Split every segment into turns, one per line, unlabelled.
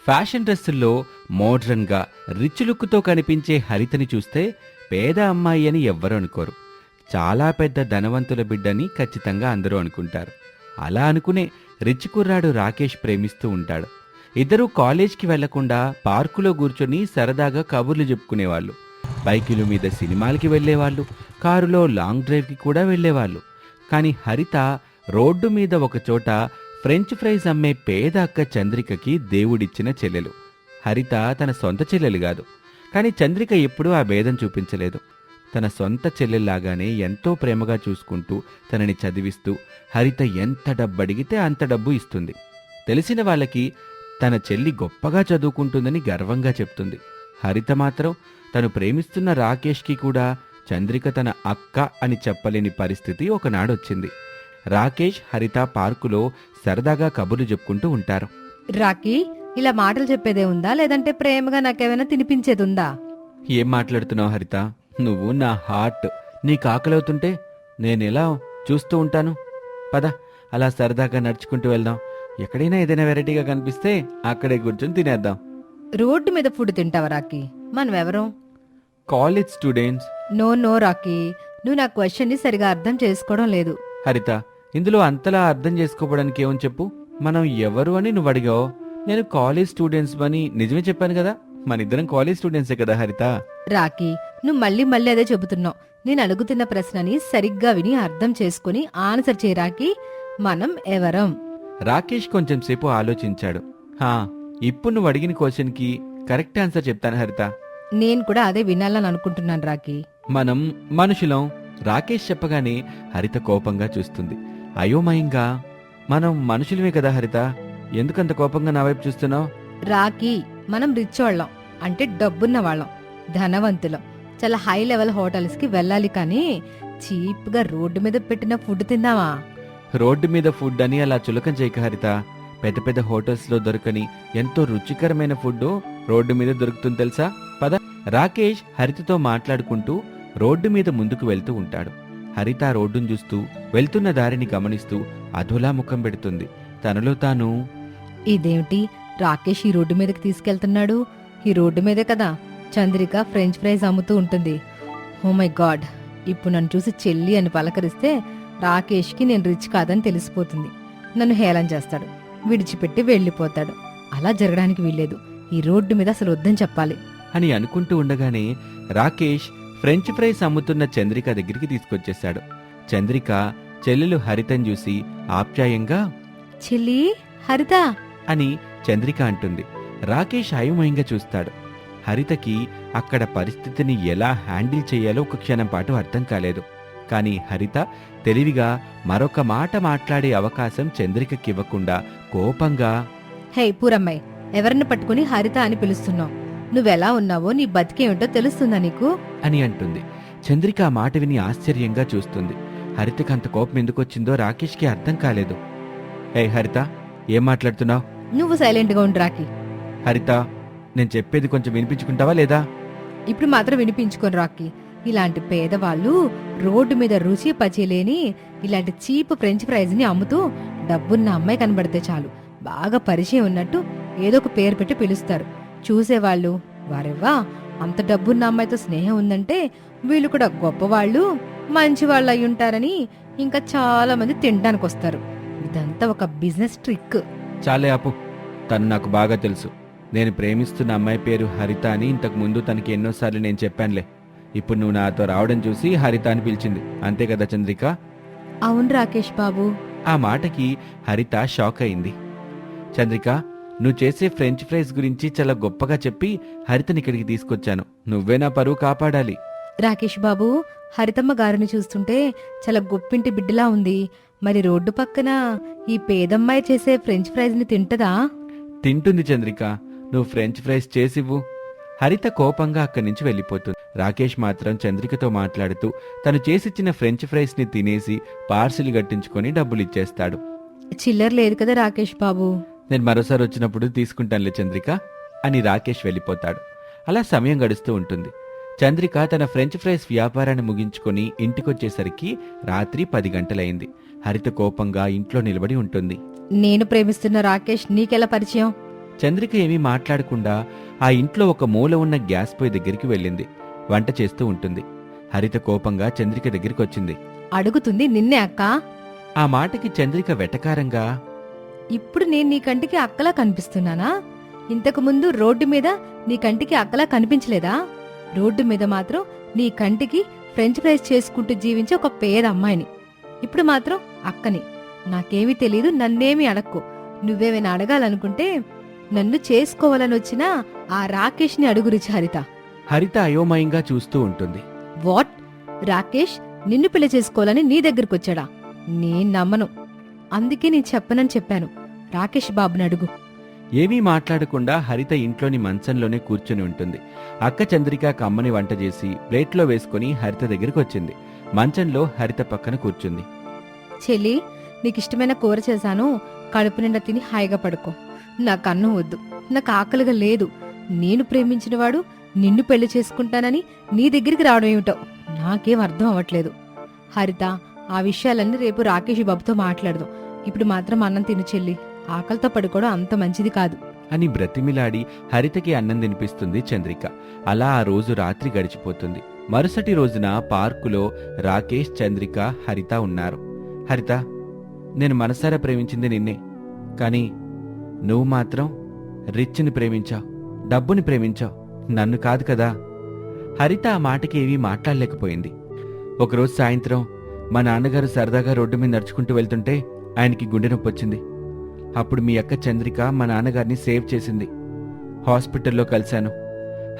Fashion డ్రెస్సుల్లో మోడ్రన్గా rich లుక్తో కనిపించే హరితని చూస్తే పేద అమ్మాయి అని ఎవ్వరూ అనుకోరు. చాలా పెద్ద ధనవంతుల బిడ్డని ఖచ్చితంగా అందరూ అనుకుంటారు. అలా అనుకునే రిచ్ కుర్రాడు రాకేష్ ప్రేమిస్తూ ఉంటాడు. ఇద్దరూ కాలేజ్కి వెళ్లకుండా పార్కులో కూర్చొని సరదాగా కబుర్లు చెప్పుకునేవాళ్ళు. బైకుల మీద సినిమాలకి వెళ్లేవాళ్ళు, కారులో లాంగ్ డ్రైవ్కి కూడా వెళ్లేవాళ్ళు. కానీ హరిత రోడ్డు మీద ఒకచోట ఫ్రెంచ్ ఫ్రైస్ అమ్మే పేద అక్క చంద్రికకి దేవుడిచ్చిన చెల్లెలు. హరిత తన సొంత చెల్లెలు కాదు, కానీ చంద్రిక ఎప్పుడూ ఆ భేదం చూపించలేదు. తన సొంత చెల్లెల్లాగానే ఎంతో ప్రేమగా చూసుకుంటూ తనని చదివిస్తూ హరిత ఎంత డబ్బడిగితే అంత డబ్బు ఇస్తుంది. తెలిసిన వాళ్ళకి తన చెల్లి గొప్పగా చదువుకుంటుందని గర్వంగా చెప్తుంది. హరిత మాత్రం తను ప్రేమిస్తున్న రాకేష్కి కూడా చంద్రిక తన అక్క అని చెప్పలేని పరిస్థితి ఒకనాడొచ్చింది. రాకేష్ హరిత పార్కులో సరదాగా కబుర్లు చెప్పుకుంటూ ఉంటారు.
రాకీ, ఇలా మాటలు చెప్పేదే ఉందా, లేదంటే ప్రేమగా నాకేమైనా తినిపించేది ఉందా?
ఏం మాట్లాడుతున్నావు హరిత? నువ్వు నా హార్ట్. నీకు ఆకలవుతుంటే నేనెలా చూస్తూ ఉంటాను? పద, అలా సరదాగా నడుచుకుంటూ వెళ్దాం. ఎక్కడైనా ఏదైనా వెరైటీగా కనిపిస్తే అక్కడే కూర్చొని తినేద్దాం.
రోడ్డు మీద ఫుడ్ తింటావా రాకీ? మనమెవరం?
College students.
నో రాకీ, నువ్వు నా క్వశ్చన్ ని సరిగా అర్థం చేసుకోవడం లేదు.
హరిత, ఇందులో అంతలా అర్థం చేసుకోవడానికి ఏమని చెప్పు. మనం ఎవరు అని నువ్వు అడిగావు. నేను కాలేజ్ స్టూడెంట్స్ అని నిజమే చెప్పాను కదా. మన ఇద్దరం కాలేజ్ స్టూడెంట్సే కదా హరిత.
రాకీ, నువ్వు మళ్ళీ అదే చెబుతున్నావు. నేను అడుగుతున్న ప్రశ్నని సరిగ్గా విని అర్థం చేసుకుని ఆన్సర్ చేయి రాకీ. మనం ఎవరం?
రాకేష్ కొంచెం సేపు ఆలోచించాడు. ఇప్పుడు నువ్వు అడిగిన క్వశ్చన్కి కరెక్ట్ ఆన్సర్ చెప్తాను హరిత.
నేను కూడా అదే వినాలని అనుకుంటున్నాను రాకీ.
మనం మనుషులం. రాకేష్ చెప్పగానే హరిత కోపంగా చూస్తుంది, అయోమయంగా. మనం మనుషులమే కదా హరిత, ఎందుకంత కోపంగా నా వైపు చూస్తున్నావు?
రాకీ, మనం రిచ్ వాళ్ళం, అంటే డబ్బున్న వాళ్ళం, ధనవంతులం. చాలా హై లెవెల్ హోటల్స్ కి వెళ్ళాలి, కానీ చీప్ గా రోడ్డు మీద పెట్టిన ఫుడ్ తిందామా?
రోడ్డు మీద ఫుడ్ అని అలా చులకం చేయక హరిత. పెద్ద పెద్ద హోటల్స్ లో దొరకని ఎంతో రుచికరమైన ఫుడ్ రోడ్డు మీద దొరుకుతుంది తెలుసా. పద. రాకేష్ హరితతో మాట్లాడుకుంటూ రోడ్డు మీద ముందుకు వెళ్తూ ఉంటాడు. హరిత రోడ్డును చూస్తూ వెళ్తున్న దారిని గమనిస్తూ అధోలా ముఖం పెడుతుంది. తనలో తాను,
ఇదేమిటి రాకేష్ ఈ రోడ్డు మీదకి తీసుకెళ్తున్నాడు? ఈ రోడ్డు మీదే కదా చంద్రిక ఫ్రెంచ్ ఫ్రైస్ అమ్ముతూ ఉంటుంది. ఓ మై గాడ్, ఇప్పుడు నన్ను చూసి చెల్లి అని పలకరిస్తే రాకేష్కి నేను రిచ్ కాదని తెలిసిపోతుంది. నన్ను హేళన చేస్తాడు, విడిచిపెట్టి వెళ్ళిపోతాడు. అలా జరగడానికి వీల్లేదు. ఈ రోడ్డు మీద అసలు వద్దని చెప్పాలి
అని అనుకుంటూ ఉండగానే రాకేష్ ఫ్రెంచ్ ఫ్రైస్ అమ్ముతున్న చంద్రిక దగ్గరికి తీసుకొచ్చేశాడు. చంద్రిక చెల్లెలు హరితను చూసి ఆప్యాయంగా,
చెల్లి హరిత
అని చంద్రిక అంటుంది. రాకేష్ అయోమయంగా చూస్తాడు. హరితకి అక్కడ పరిస్థితిని ఎలా హ్యాండిల్ చేయాలో ఒక క్షణం పాటు అర్థం కాలేదు. కానీ హరిత తెలివిగా మరొక మాట మాట్లాడే అవకాశం చంద్రికకివ్వకుండా కోపంగా,
హే పూరమ్మాయి, ఎవరిని పట్టుకుని హరిత అని పిలుస్తున్నావు? నువ్వెలా ఉన్నావో, నీ బతికేమిటో తెలుస్తుందా నీకు?
అని అంటుంది. చంద్రిక ఆ మాట విని ఆశ్చర్యంగా చూస్తుంది. హరితకి అంత కోపం ఎందుకొచ్చిందో రాకేష్కి అర్థం కాలేదు. హే హరిత, ఏం మాట్లాడుతున్నావు?
నువ్వు సైలెంట్ గా ఉండు రాకీ.
హరిత, నేను చెప్పేది కొంచెం వినిపించుకుంటావా లేదా?
ఇప్పుడు మాత్రం వినిపించుకొని రాకీ. ఇలాంటి పేదవాళ్ళు రోడ్డు మీద రుచి పచిలేని ఇలాంటి చీప్ ఫ్రెంచ్ ఫ్రైస్ ని అమ్ముతూ డబ్బున్న అమ్మాయి కనబడితే చాలు, బాగా పరిచయం ఉన్నట్టు ఏదో ఒక పేరు పెట్టి పిలుస్తారు. చూసేవాళ్ళు, వారెవ్వా అంత డబ్బున్న అమ్మాయితో స్నేహం ఉందంటే వీళ్ళు కూడా గొప్పవాళ్ళు, మంచివాళ్ళు అయి ఉంటారని ఇంకా చాలా మంది తినడానికి వస్తారు. ఇదంతా ఒక బిజినెస్ ట్రిక్.
చాలే ఆపు. తను నాకు బాగా తెలుసు. నేను ప్రేమిస్తున్న అమ్మాయి పేరు హరిత అని ఇంతకు ముందు తనకి ఎన్నోసార్లు నేను చెప్పానులే. ఇప్పుడు నువ్వు నాతో రావడం చూసి హరిత అని పిలిచింది, అంతే కదా చంద్రిక?
అవును రాకేష్ బాబు.
ఆ మాటకి హరిత షాక్ అయింది. చంద్రిక, నువ్వు చేసే ఫ్రెంచ్ ఫ్రైస్ గురించి చాలా గొప్పగా చెప్పి హరితని ఇక్కడికి తీసుకొచ్చాను. నువ్వే నా పరువు కాపాడాలి.
రాకేష్ బాబు, హరితమ్మ గారిని చూస్తుంటే చాలా గొప్పింటి బిడ్డలా ఉంది. మరి రోడ్డు పక్కన ఈ పేదమ్మాయి చేసే ఫ్రెంచ్ ఫ్రైస్ ని తింటదా?
తింటుంది చంద్రిక, నువ్వు ఫ్రెంచ్ ఫ్రైస్ చేసివ్వు. హరిత కోపంగా అక్కడి నుంచి వెళ్ళిపోతుంది. రాకేష్ మాత్రం చంద్రికతో మాట్లాడుతూ తను చేసిచ్చిన ఫ్రెంచ్ ఫ్రైస్ ని తినేసి పార్సిల్ కట్టించుకొని డబ్బులు ఇచ్చేస్తాడు.
చిల్లర లేదు కదా రాకేష్ బాబు?
నేను మరోసారి వచ్చినప్పుడు తీసుకుంటానులే చంద్రిక అని రాకేష్ వెళ్ళిపోతాడు. అలా సమయం గడుస్తూ ఉంటుంది. చంద్రిక తన ఫ్రెంచ్ ఫ్రైస్ వ్యాపారాన్ని ముగించుకొని ఇంటికొచ్చేసరికి రాత్రి 10 గంటలైంది. హరిత కోపంగా ఇంట్లో నిలబడి ఉంటుంది.
నేను ప్రేమిస్తున్న రాకేష్ నీకెలా పరిచయం?
చంద్రిక ఏమీ మాట్లాడకుండా ఆ ఇంట్లో ఒక మూల ఉన్న గ్యాస్ పొయ్యి దగ్గరికి వెళ్ళింది. వంట చేస్తూ ఉంటుంది. హరిత కోపంగా చంద్రిక దగ్గరికి వచ్చింది.
అడుగుతుంది నిన్నే అక్కా.
ఆ మాటకి చంద్రిక వెటకారంగా,
ఇప్పుడు నేను నీ కంటికి అక్కలా కనిపిస్తున్నానా? ఇంతకు ముందు రోడ్డు మీద నీ కంటికి అక్కలా కనిపించలేదా? రోడ్డు మీద మాత్రం నీ కంటికి ఫ్రెంచ్ ఫ్రైస్ చేసుకుంటూ జీవించే ఒక పేద అమ్మాయిని, ఇప్పుడు మాత్రం అక్కని. నాకేమీ తెలీదు, నన్నేమీ అడక్కు. నువ్వేమైనా అడగాలనుకుంటే నన్ను చేసుకోవాలని వచ్చినా ఆ రాకేష్ని అడుగు రుచి హరిత.
హరిత అయోమయంగా చూస్తూ ఉంటుంది.
వాట్? రాకేష్ నిన్ను పెళ్లి చేసుకోవాలని నీ దగ్గరకొచ్చాడా? నేను నమ్మను. అందుకే నేను చెప్పనని చెప్పాను. రాకేష్ బాబుని అడుగు.
ఏమీ మాట్లాడకుండా హరిత ఇంట్లోని మంచంలోనే కూర్చుని ఉంటుంది. అక్క చంద్రిక కమ్మని వంట చేసి ప్లేట్లో వేసుకుని హరిత దగ్గరికి వచ్చింది. మంచంలో హరిత పక్కన కూర్చుంది.
చెల్లి, నీకిష్టమైన కూర చేశాను, కడుపు నిండా తిని హాయిగా పడుకో. నాకు అన్నం వద్దు, నాకు ఆకలిగా లేదు. నేను ప్రేమించినవాడు నిన్ను పెళ్లి చేసుకుంటానని నీ దగ్గరికి రావడం ఏమిటో నాకేం అర్థం అవ్వట్లేదు. హరిత, ఆ విషయాలన్నీ రేపు రాకేష్ బాబుతో మాట్లాడదాం. ఇప్పుడు మాత్రం అన్నం తిను చెల్లి, ఆకలితో పడుకోవడం అంత మంచిది కాదు
అని బ్రతిమిలాడి హరితకి అన్నం తినిపిస్తుంది చంద్రిక. అలా ఆ రోజు రాత్రి గడిచిపోతుంది. మరుసటి రోజున పార్కులో రాకేష్, చంద్రిక, హరిత ఉన్నారు. హరిత, నేను మనసారా ప్రేమించింది నిన్నే, కానీ నువ్వు మాత్రం రిచ్ని ప్రేమించావు, డబ్బుని ప్రేమించావు, నన్ను కాదు కదా. హరిత ఆ మాటకి ఏమీ మాట్లాడలేకపోయింది. ఒకరోజు సాయంత్రం మా నాన్నగారు సరదాగా రోడ్డు మీద నడుచుకుంటూ వెళ్తుంటే ఆయనకి గుండె నొప్పి వచ్చింది. అప్పుడు మీ అక్క చంద్రిక మా నాన్నగారిని సేవ్ చేసింది. హాస్పిటల్లో కలిశాను.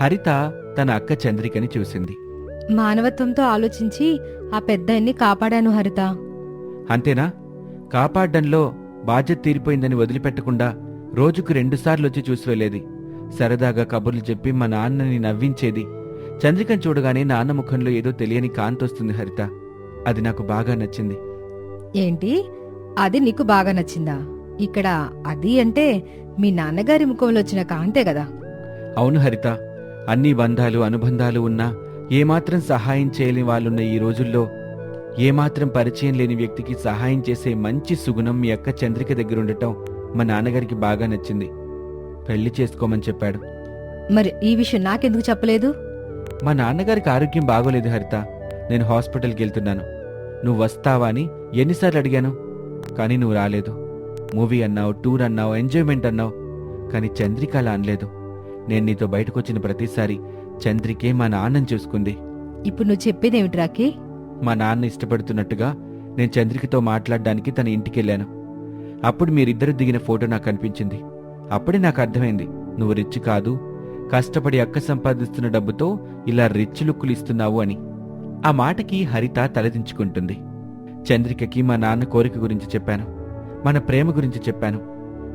హరిత తన అక్క చంద్రికని చూసింది.
మానవత్వంతో ఆలోచించి ఆ పెద్దాయన్ని కాపాడాను హరిత.
అంతేనా? కాపాడ్డంలో బాధ్యత తీరిపోయిందని వదిలిపెట్టకుండా రోజుకు 2 సార్లు వచ్చి చూసి వెళ్ళేది. సరదాగా కబుర్లు చెప్పి మా నాన్నని నవ్వించేది. చంద్రికను చూడగానే నాన్న ముఖంలో ఏదో తెలియని కాంతొస్తుంది హరిత. అది నాకు బాగా నచ్చింది.
ఏంటి? అది నీకు బాగా నచ్చిందా? ఇక్కడ అది అంటే మీ నాన్నగారి ముఖంలో వచ్చిన కాంతే కదా.
అవును హరిత, అన్ని బంధాలు అనుబంధాలు ఉన్నా ఏమాత్రం సహాయం చేయని వాళ్ళున్న ఈ రోజుల్లో ఏమాత్రం పరిచయం లేని వ్యక్తికి సహాయం చేసే మంచి సుగుణం మీ అక్క చంద్రిక దగ్గరుండటం మా నాన్నగారికి బాగా నచ్చింది. పెళ్లి చేసుకోమని చెప్పాడు.
మరి ఈ విషయం నాకెందుకు చెప్పలేదు?
మా నాన్నగారికి ఆరోగ్యం బాగోలేదు హరిత. నేను హాస్పిటల్కి వెళ్తున్నాను, నువ్వు వస్తావా అని ఎన్నిసార్లు అడిగాను, కానీ నువ్వు రాలేదు. మూవీ అన్నావు, టూర్ అన్నావు, ఎంజాయ్మెంట్ అన్నావు, కానీ చంద్రిక అలా అనలేదు. నేను నీతో బయటకొచ్చిన ప్రతిసారి చంద్రికే మా నాన్నని చూసుకుంది.
ఇప్పుడు నువ్వు చెప్పేదేమిటి రాకి?
మా నాన్న ఇష్టపడుతున్నట్టుగా నేను చంద్రికతో మాట్లాడడానికి తన ఇంటికెళ్ళాను. అప్పుడు మీరిద్దరు దిగిన ఫోటో నాకు కనిపించింది. అప్పుడే నాకు అర్థమైంది, నువ్వు రిచ్ కాదు, కష్టపడి అక్క సంపాదిస్తున్న డబ్బుతో ఇలా రిచ్ లుక్కులు ఇస్తున్నావు అని. ఆ మాటకి హరిత తలదించుకుంటుంది. చంద్రికకి మా నాన్న కోరిక గురించి చెప్పాను, మన ప్రేమ గురించి చెప్పాను.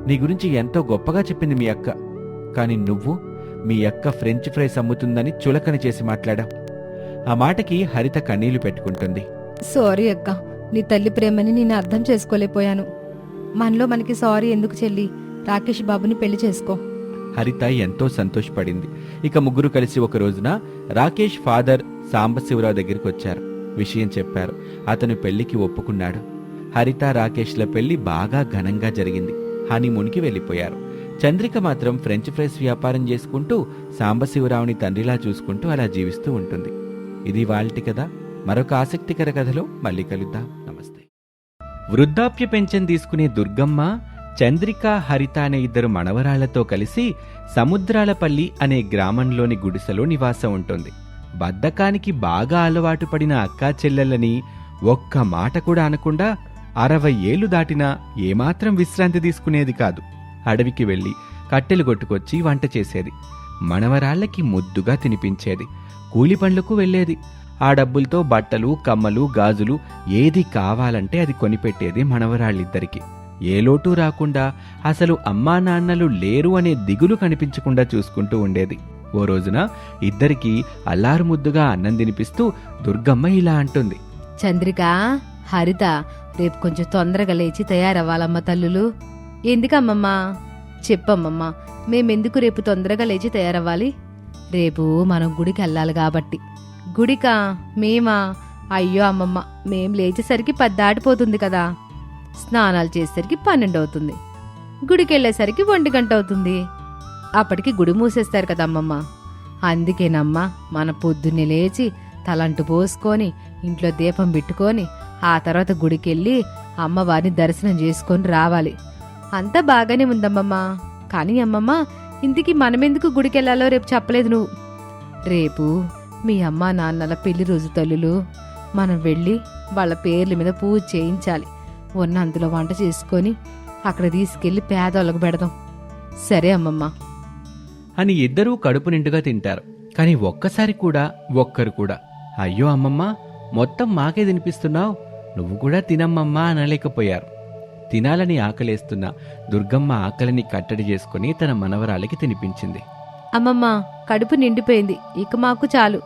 నీ గురించి ఎంతో గొప్పగా చెప్పింది మీ అక్క. కానీ నువ్వు మీ అక్క ఫ్రెంచ్ ఫ్రైస్ అమ్ముతుందని చులకన చేసి మాట్లాడావు. ఆ మాటకి హరిత కన్నీళ్లు పెట్టుకుంటుంది.
సారీ అక్క, నీ తల్లి ప్రేమని నేను అర్థం చేసుకోలేకపోయాను. మనలో మనకి సారీ ఎందుకు చెల్లి? రాకేష్ బాబుని పెళ్లి చేసుకో.
హరిత ఎంతో సంతోషపడింది. ఇక ముగ్గురు కలిసి ఒక రోజున రాకేష్ ఫాదర్ సాంబశివరావు దగ్గరికి వచ్చారు. విషయం చెప్పారు. అతను పెళ్లికి ఒప్పుకున్నాడు. హరిత రాకేష్ల పెళ్లి బాగా ఘనంగా జరిగింది. హనీమూన్కి వెళ్లిపోయారు. చంద్రిక మాత్రం ఫ్రెంచ్ ఫ్రైస్ వ్యాపారం చేసుకుంటూ సాంబశివరావుని తండ్రిలా చూసుకుంటూ అలా జీవిస్తూ ఉంటుంది. ఇది వాల్టి కథ. మరొక ఆసక్తికర కథలో మళ్ళీ కలుద్దాం. నమస్తే. వృద్ధాప్య పెన్షన్ తీసుకునే దుర్గమ్మ చంద్రిక, హరిత అనే ఇద్దరు మనవరాళ్లతో కలిసి సముద్రాలపల్లి అనే గ్రామంలోని గుడిసెలో నివాసం ఉంటుంది. బద్ధకానికి బాగా అలవాటు పడిన అక్కా చెల్లెళ్ళని ఒక్క మాట కూడా అనకుండా 60 ఏళ్లు దాటినా ఏమాత్రం విశ్రాంతి తీసుకునేది కాదు. అడవికి వెళ్లి కట్టెలు కొట్టుకొచ్చి వంట చేసేది. మనవరాళ్లకి ముద్దుగా తినిపించేది. కూలి పనులకు వెళ్లేది. ఆ డబ్బులతో బట్టలు, కమ్మలు, గాజులు ఏది కావాలంటే అది కొనిపెట్టేది మనవరాళ్ళిద్దరికి. ఏ లోటు రాకుండా, అసలు అమ్మా నాన్నలు లేరు అనే దిగులు కనిపించకుండా చూసుకుంటూ ఉండేది. ఓ రోజున ఇద్దరికీ అల్లారు ముద్దుగా అన్నం తినిపిస్తూ దుర్గమ్మ ఇలా అంటుంది.
చంద్రిక, హరిత, రేపు కొంచెం తొందరగా లేచి తయారవ్వాలమ్మ తల్లులు. ఎందుకమ్మమ్మా? చెప్పమ్మమ్మా, మేమెందుకు రేపు తొందరగా లేచి తయారవ్వాలి? రేపు మనం గుడికి వెళ్ళాలి కాబట్టి. గుడికా? మేమా? అయ్యో అమ్మమ్మ, మేం లేచేసరికి 10 దాటిపోతుంది కదా. స్నానాలు చేసేసరికి 12 అవుతుంది. గుడికి వెళ్ళేసరికి 1 గంట అవుతుంది. అప్పటికి గుడి మూసేస్తారు కదా అమ్మమ్మ. అందుకేనమ్మా మన పొద్దున్నే లేచి తలంటు పోసుకొని ఇంట్లో దీపం పెట్టుకొని ఆ తర్వాత గుడికెళ్ళి అమ్మవారిని దర్శనం చేసుకొని రావాలి. అంతా బాగానే ఉందమ్మమ్మ. కానీ అమ్మమ్మ, ఇంటికి మనమెందుకు గుడికెళ్లాలో రేపు చెప్పలేదు నువ్వు. రేపు మీ అమ్మా నాన్నల పెళ్లి రోజు తల్లులు. మనం వెళ్ళి వాళ్ళ పేర్ల మీద పూజ చేయించాలి. ఉన్నంతలో వంట చేసుకొని అక్కడ తీసుకెళ్లి పేదోళ్ళకు పెడదాం. సరే అమ్మమ్మ
అని ఇద్దరూ కడుపు నిండుగా తింటారు. కాని ఒక్కసారి కూడా ఒక్కరు కూడా అయ్యో అమ్మమ్మ, మొత్తం మాకే తినిపిస్తున్నావు, నువ్వు కూడా తినమ్మమ్మా అనలేకపోయారు. తినాలని ఆకలేస్తున్న దుర్గమ్మ ఆకలిని కట్టడి చేసుకుని తన మనవరాలికి తినిపించింది.
అమ్మమ్మ, కడుపు నిండిపోయింది, ఇక మాకు చాలు.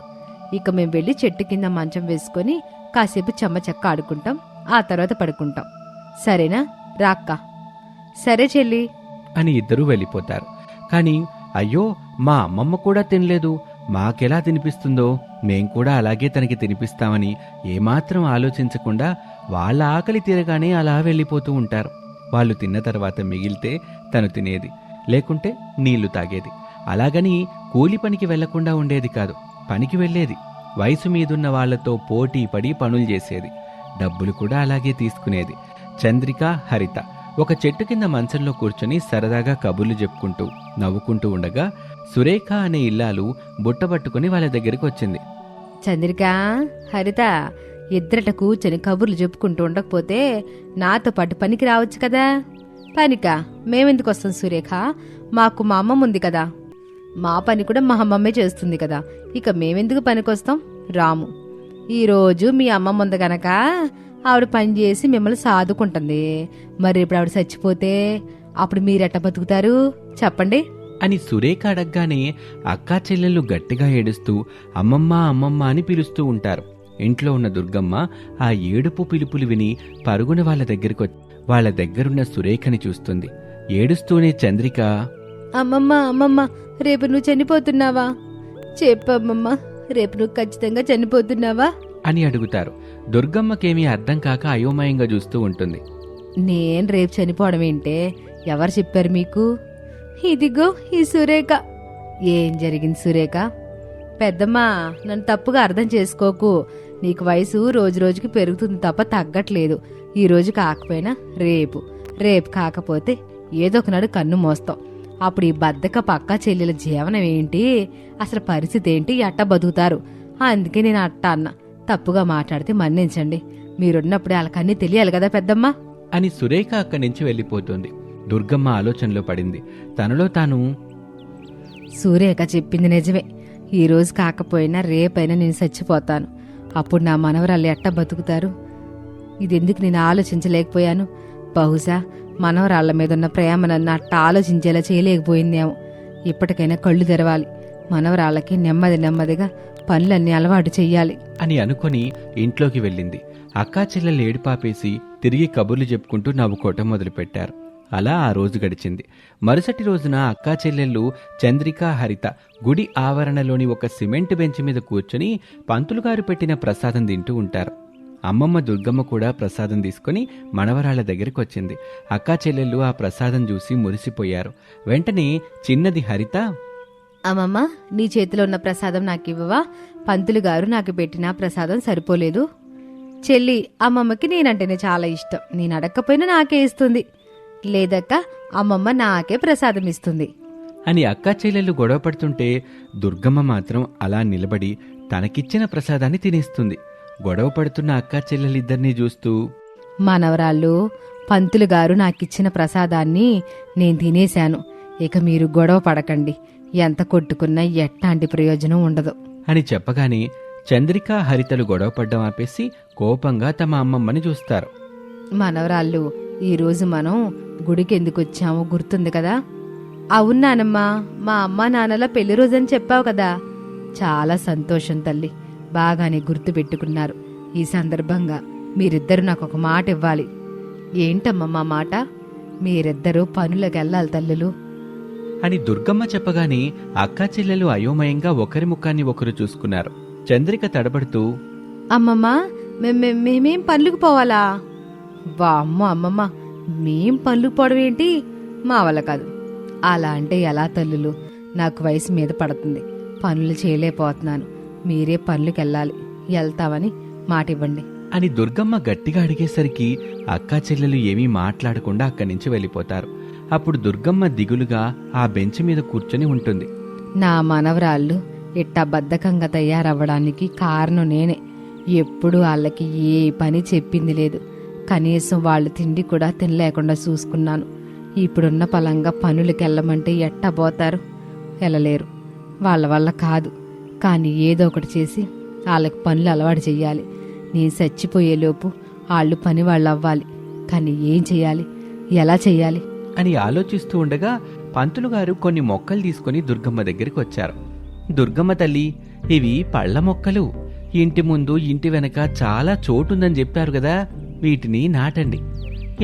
ఇక మేం వెళ్ళి చెట్టు కింద మంచం వేసుకొని కాసేపు చెమ్మ చెక్క ఆడుకుంటాం, ఆ తర్వాత పడుకుంటాం. సరేనా రాక్క? సరే చెల్లి
అని ఇద్దరూ వెళ్ళిపోతారు. కాని అయ్యో, మా అమ్మమ్మ కూడా తినలేదు, మాకెలా తినిపిస్తుందో, మేం కూడా అలాగే తనకి తినిపిస్తామని ఏమాత్రం ఆలోచించకుండా వాళ్ళ ఆకలి తీరగానే అలా వెళ్ళిపోతూ ఉంటారు. వాళ్ళు తిన్న తర్వాత మిగిలితే తను తినేది, లేకుంటే నీళ్లు తాగేది. అలాగని కూలి పనికి వెళ్లకుండా ఉండేది కాదు, పనికి వెళ్లేది. వయసు మీదున్న వాళ్లతో పోటీ పడి పనులు చేసేది. డబ్బులు కూడా అలాగే తీసుకునేది. చంద్రిక, హరిత ఒక చెట్టు కింద మంచంలో కూర్చొని సరదాగా కబుర్లు చెప్పుకుంటూ నవ్వుకుంటూ ఉండగా సురేఖ అనే ఇల్లాలు బుట్టబట్టుకుని వాళ్ళ దగ్గరికి వచ్చింది.
చంద్రిక, హరిత ఇద్దరట కూర్చొని కబుర్లు చెప్పుకుంటూ ఉండకపోతే నాతో పాటు పనికి రావచ్చు కదా. పనికా మేమెందుకు వస్తాం సురేఖ? మాకు మా అమ్మమ్మ ఉంది కదా, మా పని కూడా మా అమ్మమ్మే చేస్తుంది కదా, ఇక మేమెందుకు పనికొస్తాం? రాము, ఈరోజు మీ అమ్మమ్మ ఉంది గనక ఆవిడ పని చేసి మిమ్మల్ని సాదుకుంటుంది. మరి ఇప్పుడు ఆవిడ చచ్చిపోతే అప్పుడు మీరెట్ట బతుకుతారు చెప్పండి
అని సురేఖ అడగ్గానే అక్కా చెల్లెళ్ళు గట్టిగా ఏడుస్తూ అమ్మమ్మ అమ్మమ్మ అని పిలుస్తూ ఉంటారు. ఇంట్లో ఉన్న దుర్గమ్మ ఆ ఏడుపు పిలుపులు విని పరుగున వాళ్ళ వాళ్ళ దగ్గరున్న సురేఖని చూస్తుంది. ఏడుస్తూనే చంద్రిక,
అమ్మమ్మ అమ్మమ్మ, రేపు నువ్వు చనిపోతున్నావా? చెప్పమ్మమ్మ, రేపు నువ్వు ఖచ్చితంగా చనిపోతున్నావా
అని అడుగుతారు. దుర్గమ్మకేమీ అర్థం కాక అయోమయంగా చూస్తూ ఉంటుంది.
నేను రేపు చనిపోవడం ఏంటే? ఎవరు చెప్పారు మీకు? ఇదిగో ఈ సురేఖ. ఏం జరిగింది సురేఖ? పెద్దమ్మా, నన్ను తప్పుగా అర్థం చేసుకోకు. నీకు వయసు రోజు రోజుకి పెరుగుతుంది తప్ప తగ్గట్లేదు. ఈ రోజు కాకపోయినా రేపు, రేపు కాకపోతే ఏదో ఒకనాడు కన్ను మోస్తాం. అప్పుడు ఈ బద్దక పక్క చెల్లెల జీవనం ఏంటి, అసలు పరిస్థితి ఏంటి, ఎట్ట బతుకుతారు? అందుకే నేను అట్ట అన్న. తప్పుగా మాట్లాడితే మన్నించండి. మీరున్నప్పుడే వాళ్ళకన్నీ తెలియాలి కదా పెద్దమ్మా
అని సురేఖ అక్కడి నుంచి వెళ్ళిపోతుంది. దుర్గమ్మ ఆలోచనలో పడింది. తనలో తాను,
సురేఖ చెప్పింది నిజమే. ఈ రోజు కాకపోయినా రేపైనా నేను చచ్చిపోతాను. అప్పుడు నా మనవరాళ్ళు ఎట్ట బతుకుతారు? ఇదెందుకు నేను ఆలోచించలేకపోయాను? బహుశా మనవరాళ్ల మీద ఉన్న ప్రేమ నన్ను అట్ట ఆలోచించేలా చేయలేకపోయిందేమో. ఇప్పటికైనా కళ్ళు తెరవాలి. మనవరాళ్ళకి నెమ్మదిగా పనులన్నీ అలవాటు చెయ్యాలి
అని అనుకుని ఇంట్లోకి వెళ్ళింది. అక్కా చెల్లెలు ఏడుపాపేసి తిరిగి కబుర్లు చెప్పుకుంటూ నవ్వుకోవటం మొదలుపెట్టారు. అలా ఆ రోజు గడిచింది. మరుసటి రోజున అక్కా చెల్లెళ్ళు చంద్రిక, హరిత గుడి ఆవరణలోని ఒక సిమెంట్ బెంచ్ మీద కూర్చొని పంతులుగారు పెట్టిన ప్రసాదం తింటూ ఉంటారు. అమ్మమ్మ దుర్గమ్మ కూడా ప్రసాదం తీసుకుని మనవరాళ్ల దగ్గరికి వచ్చింది. అక్కా చెల్లెళ్ళు ఆ ప్రసాదం చూసి మురిసిపోయారు. వెంటనే చిన్నది హరిత,
అమ్మమ్మ, నీ చేతిలో ఉన్న ప్రసాదం నాకివ్వవా? పంతులు గారు నాకు పెట్టిన ప్రసాదం సరిపోలేదు. చెల్లి, అమ్మమ్మకి నేనంటేనే చాలా ఇష్టం. నేను అడగకపోయినా నాకే ఇస్తుంది. లేదక్క, అమ్మమ్మ నాకే ప్రసాదం ఇస్తుంది
అని అక్కా చెల్లెళ్ళు గొడవ పడుతుంటే దుర్గమ్మ మాత్రం అలా నిలబడి తనకిచ్చిన ప్రసాదాన్ని తినేస్తుంది. గొడవ పడుతున్న అక్కా చెల్లెలిద్దరినీ చూస్తూ,
మనవరాళ్ళు, పంతులు గారు నాకిచ్చిన ప్రసాదాన్ని నేను తినేశాను. ఇక మీరు గొడవ పడకండి. ఎంత కొట్టుకున్నా ఎట్లాంటి ప్రయోజనం ఉండదు
అని చెప్పగానే చంద్రిక, హరితలు గొడవ పడ్డం ఆపేసి కోపంగా తమ అమ్మమ్మని చూస్తారు.
మనవరాళ్ళు, ఈరోజు మనం గుడికి ఎందుకు వచ్చామో గుర్తుంది కదా? అవునానమ్మా, మా అమ్మా నాన్నల పెళ్లి రోజని చెప్పావు కదా. చాలా సంతోషం తల్లి, బాగానే గుర్తు పెట్టుకున్నారు. ఈ సందర్భంగా మీరిద్దరూ నాకు ఒక మాట ఇవ్వాలి. ఏంటమ్మా మా మాట? మీరిద్దరూ పనులకు వెళ్ళాలి తల్లులు
అని దుర్గమ్మ చెప్పగానే అక్కా చెల్లెలు అయోమయంగా ఒకరి ముఖాన్ని ఒకరు చూసుకున్నారు. చంద్రిక తడబడుతూ,
అమ్మమ్మ, మేమేం పనులకు పోవాలా? వామ్మో అమ్మమ్మ, మేం పనులకు పోవడం ఏంటి? మా వల్ల కాదు. అలా అంటే ఎలా తల్లులు? నాకు వయసు మీద పడుతుంది, పనులు చేయలేకపోతున్నాను. మీరే పనులకు వెళ్ళాలి, వెళ్తామని మాట ఇవ్వండి
అని దుర్గమ్మ గట్టిగా అడిగేసరికి అక్కా చెల్లెలు ఏమీ మాట్లాడకుండా అక్కడి నుంచి వెళ్ళిపోతారు. అప్పుడు దుర్గమ్మ దిగులుగా ఆ బెంచ్ మీద కూర్చొని ఉంటుంది.
నా మనవరాళ్ళు ఇట్టా బద్ధకంగా తయారవ్వడానికి కారణం నేనే. ఎప్పుడు వాళ్ళకి ఏ పని చెప్పింది లేదు. కనీసం వాళ్ళు తిండి కూడా తినలేకుండా చూసుకున్నాను. ఇప్పుడున్న పలంగా పనులకు వెళ్ళమంటే ఎట్టా పోతారు? వెళ్ళలేరు. వాళ్ళ వల్ల కాదు. కానీ ఏదో ఒకటి చేసి వాళ్ళకి పనులు అలవాటు చెయ్యాలి. నేను చచ్చిపోయేలోపు వాళ్ళు పని వాళ్ళు అవ్వాలి. కానీ ఏం చెయ్యాలి, ఎలా చెయ్యాలి
అని ఆలోచిస్తూ ఉండగా పంతులు గారు కొన్ని మొక్కలు తీసుకుని దుర్గమ్మ దగ్గరికి వచ్చారు. దుర్గమ్మ తల్లి, ఇవి పళ్ళ మొక్కలు. ఇంటి ముందు ఇంటి వెనక చాలా చోటుందని చెప్పారు కదా, వీటిని నాటండి.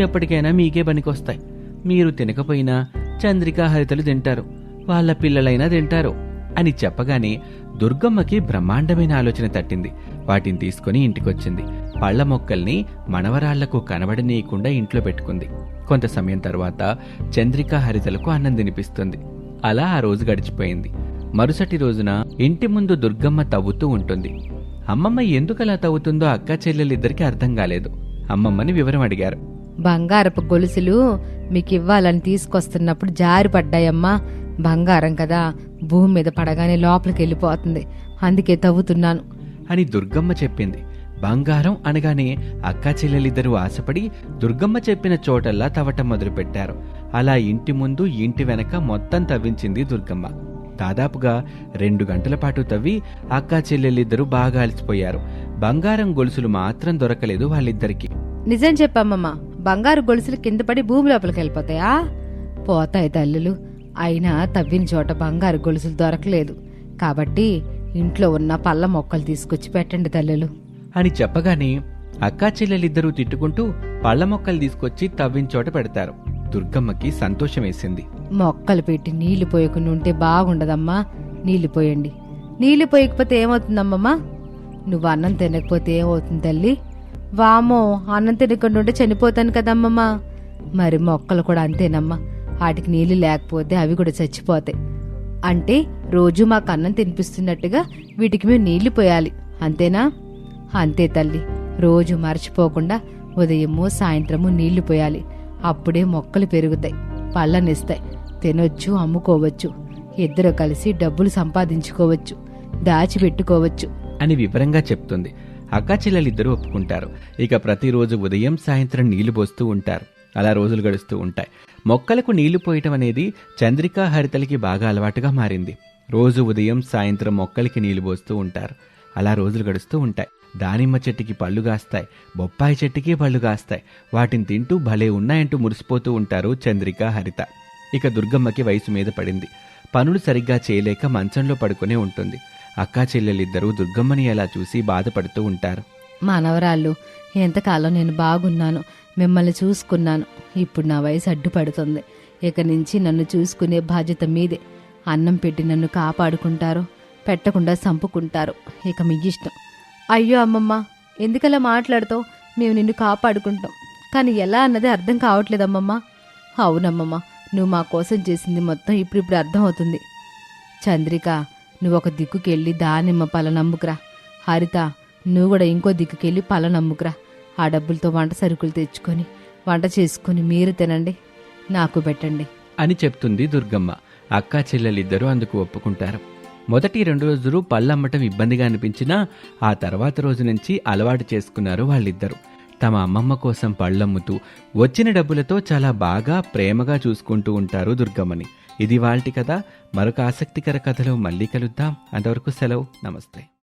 ఎప్పటికైనా మీకే పనికొస్తాయి. మీరు తినకపోయినా చంద్రికా హరితలు తింటారు, వాళ్ళ పిల్లలైనా తింటారు అని చెప్పగానే దుర్గమ్మకి బ్రహ్మాండమైన ఆలోచన తట్టింది. వాటిని తీసుకుని ఇంటికొచ్చింది. పళ్ళ మొక్కల్ని మనవరాళ్లకు కనబడనీయకుండా ఇంట్లో పెట్టుకుంది. కొంత సమయం తర్వాత చంద్రికా హరితలకు అన్నం తినిపిస్తుంది. అలా ఆ రోజు గడిచిపోయింది. మరుసటి రోజున ఇంటి ముందు దుర్గమ్మ తవ్వుతూ ఉంటుంది. అమ్మమ్మ ఎందుకలా తవ్వుతుందో అక్కా చెల్లెలిద్దరికీ అర్థం కాలేదు. అమ్మమ్మని వివరం అడిగారు.
బంగారపు గొలుసులు మీకివ్వాలని తీసుకొస్తున్నప్పుడు జారి పడ్డాయమ్మా. బంగారం కదా, భూమి మీద పడగానే లోపలికి వెళ్ళిపోతుంది, అందుకే తవ్వుతున్నాను
అని దుర్గమ్మ చెప్పింది. బంగారం అనగానే అక్కా చెల్లెలిద్దరూ ఆశపడి దుర్గమ్మ చెప్పిన చోటల్లా తవ్వటం మొదలుపెట్టారు. అలా ఇంటి ముందు ఇంటి వెనక మొత్తం తవ్వించింది దుర్గమ్మ. దాదాపుగా 2 గంటల పాటు తవ్వి అక్కా చెల్లెలిద్దరూ బాగా అలసిపోయారు. బంగారం గొలుసులు మాత్రం దొరకలేదు వాళ్ళిద్దరికి.
నిజం చెప్పమ్మమ్మా, బంగారు గొలుసులు కింద పడి భూమి లోపలికి వెళ్ళిపోతాయా? పోతాయి తల్లులు. అయినా తవ్విన చోట బంగారు గొలుసులు దొరకలేదు. కాబట్టి ఇంట్లో ఉన్న పళ్ళ మొక్కలు తీసుకొచ్చి పెట్టండి తల్లులు
అని చెప్పగానే అక్కా చెల్లెలిద్దరూ తిట్టుకుంటూ పళ్ళ మొక్కలు తీసుకొచ్చి తవ్విన చోట పెడతారు. దుర్గమ్మకి సంతోషం వేసింది.
మొక్కలు పెట్టి నీళ్లు పోయకుండా ఉంటే బాగుండదమ్మా. నీళ్లు పోయండి. నీళ్లు పోయకపోతే ఏమవుతుందమ్మమ్మా? నువ్వు అన్నం తినకపోతే ఏమవుతుంది తల్లి? వామో, అన్నం తినకుండా ఉంటే చనిపోతాను కదమ్మమ్మా. మరి మొక్కలు కూడా అంతేనమ్మా. వాటికి నీళ్లు లేకపోతే అవి కూడా చచ్చిపోతాయి. అంటే రోజు మాకు అన్నం తినిపిస్తున్నట్టుగా వీటికి మేము నీళ్లు పోయాలి, అంతేనా? అంతే తల్లి. రోజు మర్చిపోకుండా ఉదయము సాయంత్రము నీళ్లు పోయాలి. అప్పుడే మొక్కలు పెరుగుతాయి, పళ్ళనిస్తాయి, తినొచ్చు, అమ్ముకోవచ్చు, ఇద్దరు కలిసి డబ్బులు సంపాదించుకోవచ్చు, దాచిపెట్టుకోవచ్చు
అని వివరంగా చెప్తుంది. అక్కా చెల్లెలిద్దరూ ఒప్పుకుంటారు. ఇక ప్రతిరోజు ఉదయం సాయంత్రం నీళ్లు పోస్తూ ఉంటారు. అలా రోజులు గడుస్తూ ఉంటాయి. మొక్కలకు నీళ్లు పోయటం అనేది చంద్రికా హరితలకి బాగా అలవాటుగా మారింది. రోజు ఉదయం సాయంత్రం మొక్కలకి నీళ్లు పోస్తూ ఉంటారు. అలా రోజులు గడుస్తూ ఉంటాయి. దానిమ్మ చెట్టుకి పళ్ళు కాస్తాయి, బొప్పాయి చెట్టుకి పళ్ళు కాస్తాయి. వాటిని తింటూ భలే ఉన్నాయంటూ మురిసిపోతూ ఉంటారు చంద్రిక, హరిత. ఇక దుర్గమ్మకి వయసు మీద పడింది. పనులు సరిగ్గా చేయలేక మంచంలో పడుకునే ఉంటుంది. అక్కా చెల్లెలిద్దరూ దుర్గమ్మని అలా చూసి బాధపడుతూ ఉంటారు.
మానవరాళ్ళు, ఎంతకాలం నేను బాగున్నాను, మిమ్మల్ని చూసుకున్నాను. ఇప్పుడు నా వయసు అడ్డుపడుతుంది. ఇక నుంచి నన్ను చూసుకునే బాధ్యత మీదే. అన్నం పెట్టి నన్ను కాపాడుకుంటారో పెట్టకుండా చంపుకుంటారు, ఇక మీ ఇష్టం. అయ్యో అమ్మమ్మ, ఎందుకలా మాట్లాడుతావు? మేము నిన్ను కాపాడుకుంటాం, కానీ ఎలా అన్నది అర్థం కావట్లేదమ్మమ్మ. అవునమ్మమ్మ, నువ్వు మా కోసం చేసింది మొత్తం ఇప్పుడు అర్థమవుతుంది. చంద్రిక, నువ్వు ఒక దిక్కుకెళ్ళి దానిమ్మ పళ్ళ నమ్ముకురా. హరిత, నువ్వు కూడా ఇంకో దిక్కుకెళ్ళి పళ్ళ నమ్ముకురా. ఆ డబ్బులతో వంట సరుకులు తెచ్చుకొని వంట చేసుకుని మీరు తినండి, నాకు పెట్టండి
అని చెప్తుంది దుర్గమ్మ. అక్కా చెల్లెలిద్దరూ అందుకు ఒప్పుకుంటారు. మొదటి 2 రోజులు పళ్ళమ్మటం ఇబ్బందిగా అనిపించినా ఆ తర్వాత రోజు నుంచి అలవాటు చేసుకున్నారు వాళ్ళిద్దరూ. తమ అమ్మమ్మ కోసం పళ్ళమ్ముతూ వచ్చిన డబ్బులతో చాలా బాగా ప్రేమగా చూసుకుంటూ ఉంటారు దుర్గమ్మని. ఇది వాళ్ళటి కథ. మరొక ఆసక్తికర కథలో మళ్ళీ కలుద్దాం. అంతవరకు సెలవు. నమస్తే.